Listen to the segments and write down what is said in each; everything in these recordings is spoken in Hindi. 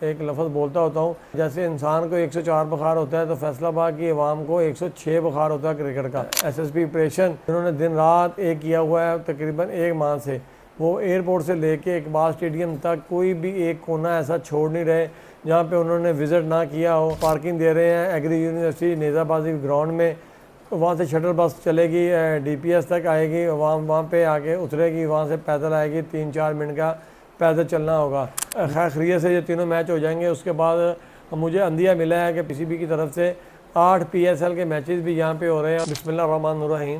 एक लफ्ज़ बोलता होता हूँ, जैसे इंसान को 104 बुखार होता है तो फैसलाबाद की आवाम को 106 बुखार होता है क्रिकेट का। एसएसपी ऑपरेशन इन्होंने दिन रात एक किया हुआ है तकरीबन एक माह से। वो एयरपोर्ट से लेके इकबाल स्टेडियम तक कोई भी एक कोना ऐसा छोड़ नहीं रहे जहाँ पे उन्होंने विज़िट ना किया हो। पार्किंग दे रहे हैं एग्री यूनिवर्सिटी नेज़ाबाजी ग्राउंड में, वहाँ से शटल बस चलेगी डीपीएस तक आएगी, वहाँ पे आके उतरेगी, वहाँ से पैदल आएगी, 3-4 मिनट का पैदल चलना होगा। खैर खैरियत से ये तीनों मैच हो जाएंगे। उसके बाद मुझे अंदिया मिला है कि पीसीबी की तरफ से 8 पीएसएल के मैचेस भी यहाँ पे हो रहे हैं। बिस्मिल्लाहिर्रहमानिर्रहीम।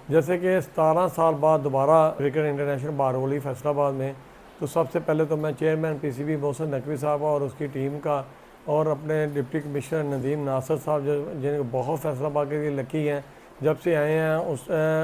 जैसे कि 17 साल बाद दोबारा क्रिकेट इंटरनेशनल बारवली फैसलाबाद में, तो सबसे पहले तो मैं चेयरमैन पीसीबी मोहसिन नकवी साहब और उसकी टीम का और अपने डिप्टी कमिश्नर नदीम नासर साहब जिनको बहुत फैसलाबाद के लिए लकी हैं, जब से आए हैं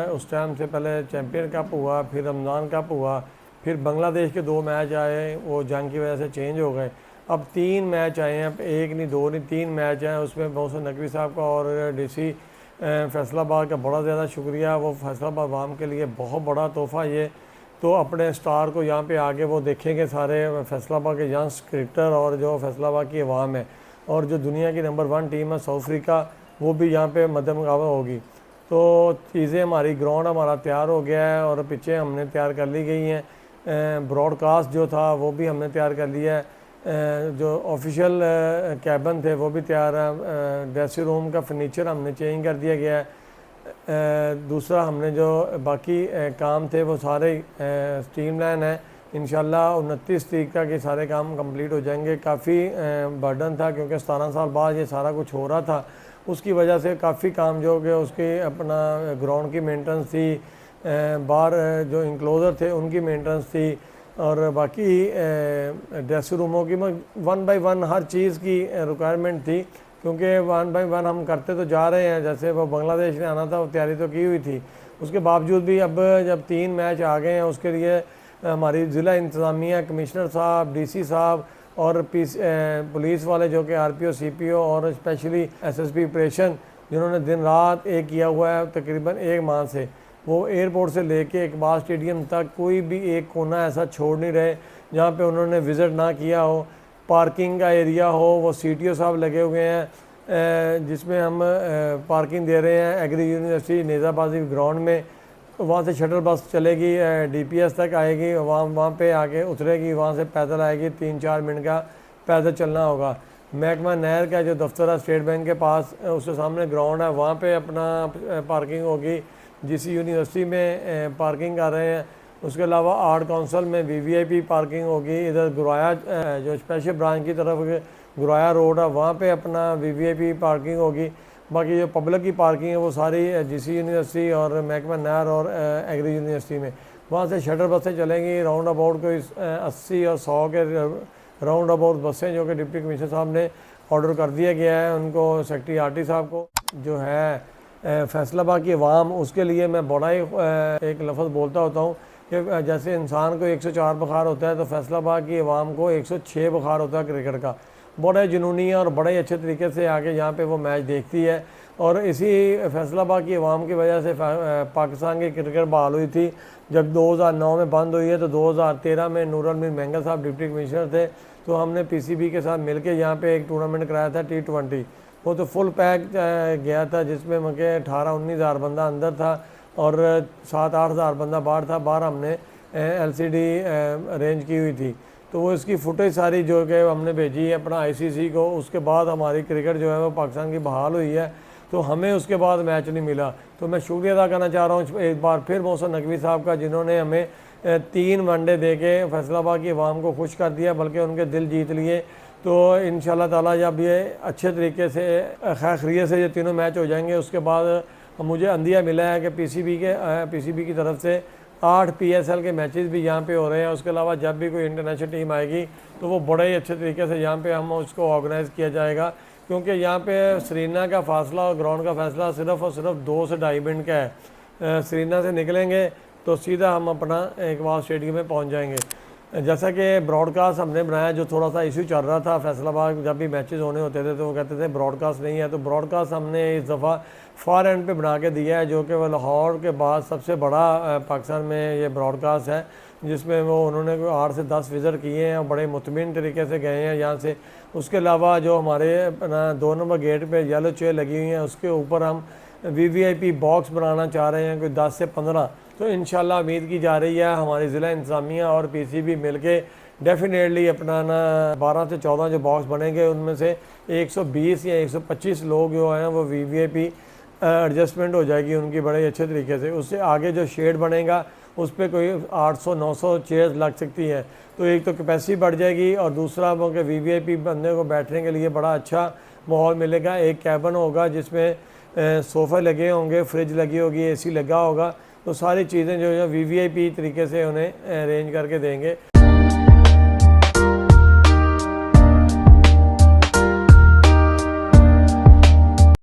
उस टाइम से पहले चैम्पियन कप हुआ, फिर रमज़ान कप हुआ, फिर बांग्लादेश के 2 मैच आए, वो जंग की वजह से चेंज हो गए। अब 3 मैच आए हैं, एक नहीं 2 नहीं 3 मैच हैं। उसमें मोहसिन नकवी साहब का और डीसी फैसलाबाद का बड़ा ज़्यादा शुक्रिया। वो फैसलाबाद आवाम के लिए बहुत बड़ा तोहफ़ा ये, तो अपने स्टार को यहाँ पे आगे वो देखेंगे सारे फैसलाबाद के यंग क्रिकेटर और जो फैसलाबाद की आवाम है, और जो दुनिया की नंबर 1 टीम है साउथ अफ्रीका, वो भी यहाँ पे मद्देमुकाबला होगी। तो चीज़ें हमारी ग्राउंड हमारा तैयार हो गया है और पिचें हमने तैयार कर ली गई हैं। ब्रॉडकास्ट जो था वो भी हमने तैयार कर लिया है। जो ऑफिशियल कैबिन थे वो भी तैयार है। ड्रेसिंग रूम का फर्नीचर हमने चेंज कर दिया गया है। दूसरा हमने जो बाकी काम थे वो सारे स्ट्रीमलाइन है। इंशाल्लाह 29 तारीख तक ये सारे काम कंप्लीट हो जाएंगे। काफ़ी बर्डन था क्योंकि 17 साल बाद ये सारा कुछ हो रहा था, उसकी वजह से काफ़ी काम जो कि उसके अपना ग्राउंड की मेंटेनेंस थी, बाहर जो इंक्लोजर थे उनकी मेंटेनेंस थी, और बाकी ड्रेसिंग रूमों की 1 बाय 1 हर चीज़ की रिक्वायरमेंट थी, क्योंकि 1 बाय 1 हम करते तो जा रहे हैं। जैसे वो बांग्लादेश ने आना था वो तैयारी तो की हुई थी, उसके बावजूद भी अब जब 3 मैच आ गए हैं उसके लिए हमारी ज़िला इंतज़ामिया, कमिश्नर साहब, डीसी साहब और पुलिस वाले जो कि आरपीओ, सीपीओ और स्पेशली एसएसपी ऑपरेशन जिन्होंने दिन रात एक किया हुआ है तकरीबन एक माह से, वो एयरपोर्ट से लेके इकबाल स्टेडियम तक कोई भी एक कोना ऐसा छोड़ नहीं रहे जहाँ पे उन्होंने विज़िट ना किया हो। पार्किंग का एरिया हो, वो सीटीओ साहब लगे हुए हैं जिसमें हम पार्किंग दे रहे हैं एग्री यूनिवर्सिटी नेज़ाबाजी ग्राउंड में, वहाँ से शटल बस चलेगी डीपीएस तक आएगी, वहाँ पे आके उतरेगी, वहाँ से पैदल आएगी, 3-4 मिनट का पैदल चलना होगा। महकमा नहर का जो दफ्तर है स्टेट बैंक के पास, उसके सामने ग्राउंड है, वहाँ पे अपना पार्किंग होगी। जिसी यूनिवर्सिटी में पार्किंग कर रहे हैं, उसके अलावा आर्ट काउंसिल में वीवीआईपी पार्किंग होगी। इधर गुराया जो स्पेशल ब्रांच की तरफ गुराया रोड है, वहाँ पे अपना वीवीआईपी पार्किंग होगी। बाकी जो पब्लिक की पार्किंग है वो सारी जीसी यूनिवर्सिटी और महकमा नहर और एग्री यूनिवर्सिटी में, वहाँ से शटल बसें चलेंगी। राउंड अबाउट कोई 80 और 100 के राउंड अबाउट बसें जो कि डिप्टी कमिश्नर साहब ने ऑर्डर कर दिया गया है उनको, सेक्रेटरी आरटी साहब को। जो है फैसलाबाद की आवाम, उसके लिए मैं बड़ा ही एक लफ्ज़ बोलता होता हूँ कि जैसे इंसान को 104 बुखार होता है तो फैसलाबाद की आवाम को 106 बुखार होता है क्रिकेट का। बड़े जुनूनी है और बड़े अच्छे तरीके से आके यहाँ पे वो मैच देखती है, और इसी फैसलाबाद की आवाम की वजह से पाकिस्तान की क्रिकेट बहाल हुई थी। जब 2009 में बंद हुई है तो 2013 में नूरुल मीर महंगल साहब डिप्टी कमिश्नर थे, तो हमने पीसीबी के साथ मिलकर यहाँ पे एक टूर्नामेंट कराया था T20। वो तो फुल पैक गया था, जिसमें मुझे 18-19 हज़ार बंदा अंदर था और 7-8 हज़ार बंदा बाहर था। बाहर हमने LCD अरेंज की हुई थी, तो वो इसकी फुटेज सारी जो कि हमने भेजी है अपना ICC को। उसके बाद हमारी क्रिकेट जो है वो पाकिस्तान की बहाल हुई है, तो हमें उसके बाद मैच नहीं मिला। तो मैं शुक्रिया अदा करना चाह रहा हूँ एक बार फिर मोहसिन नकवी साहब का, जिन्होंने हमें 3 वनडे दे के फैसलाबाद की आवाम को खुश कर दिया, बल्कि उनके दिल जीत लिए। तो इंशाल्लाह ताला जब ये अच्छे तरीके से खैर खैरियत से ये तीनों मैच हो जाएंगे, उसके बाद मुझे अंदिया मिला है कि पीसीबी की तरफ से 8 पीएसएल के मैचेस भी यहाँ पे हो रहे हैं। उसके अलावा जब भी कोई इंटरनेशनल टीम आएगी तो वो बड़े ही अच्छे तरीके से यहाँ पे हम उसको ऑर्गेनाइज़ किया जाएगा, क्योंकि यहाँ पे श्रीनगर का फासला और ग्राउंड का फासला सिर्फ और सिर्फ 2 से 2.5 मिनट का है। श्रीनगर से निकलेंगे तो सीधा हम अपना इकबाल स्टेडियम में पहुँच जाएंगे। जैसा कि ब्रॉडकास्ट हमने बनाया, जो थोड़ा सा इशू चल रहा था फैसलाबाद जब भी मैचेस होने होते थे तो वो कहते थे ब्रॉडकास्ट नहीं है, तो ब्रॉडकास्ट हमने इस दफ़ा फार एंड पे बना के दिया है, जो कि वह लाहौर के बाद सबसे बड़ा पाकिस्तान में ये ब्रॉडकास्ट है। जिसमें वो उन्होंने 8 से 10 विज़िट किए हैं और बड़े मुतमिन तरीके से गए हैं यहाँ से। उसके अलावा जो हमारे अपना 2 नंबर गेट पे येलो चेयर लगी हुई हैं, उसके ऊपर हम वीवीआईपी बॉक्स बनाना चाह रहे हैं, कोई 10 से 15। तो इंशाल्लाह उम्मीद की जा रही है हमारी ज़िला इंतज़ामिया और पीसीबी मिलके डेफिनेटली अपना ना 12 से 14 जो बॉक्स बनेंगे, उनमें से 120 या 125 लोग जो हैं वो वीवीआईपी एडजस्टमेंट हो जाएगी उनकी बड़े अच्छे तरीके से। उससे आगे जो शेड बनेगा उस पर कोई 800-900 चेयर्स लग सकती हैं। तो एक तो कैपेसिटी बढ़ जाएगी और दूसरा वो कि वीवीआईपी बंदे को बैठने के लिए बड़ा अच्छा माहौल मिलेगा। एक कैबिन होगा जिसमें सोफ़े लगे होंगे, फ्रिज लगी होगी, एसी लगा होगा। तो सारी चीज़ें जो है वीवीआईपी तरीके से उन्हें अरेंज करके देंगे।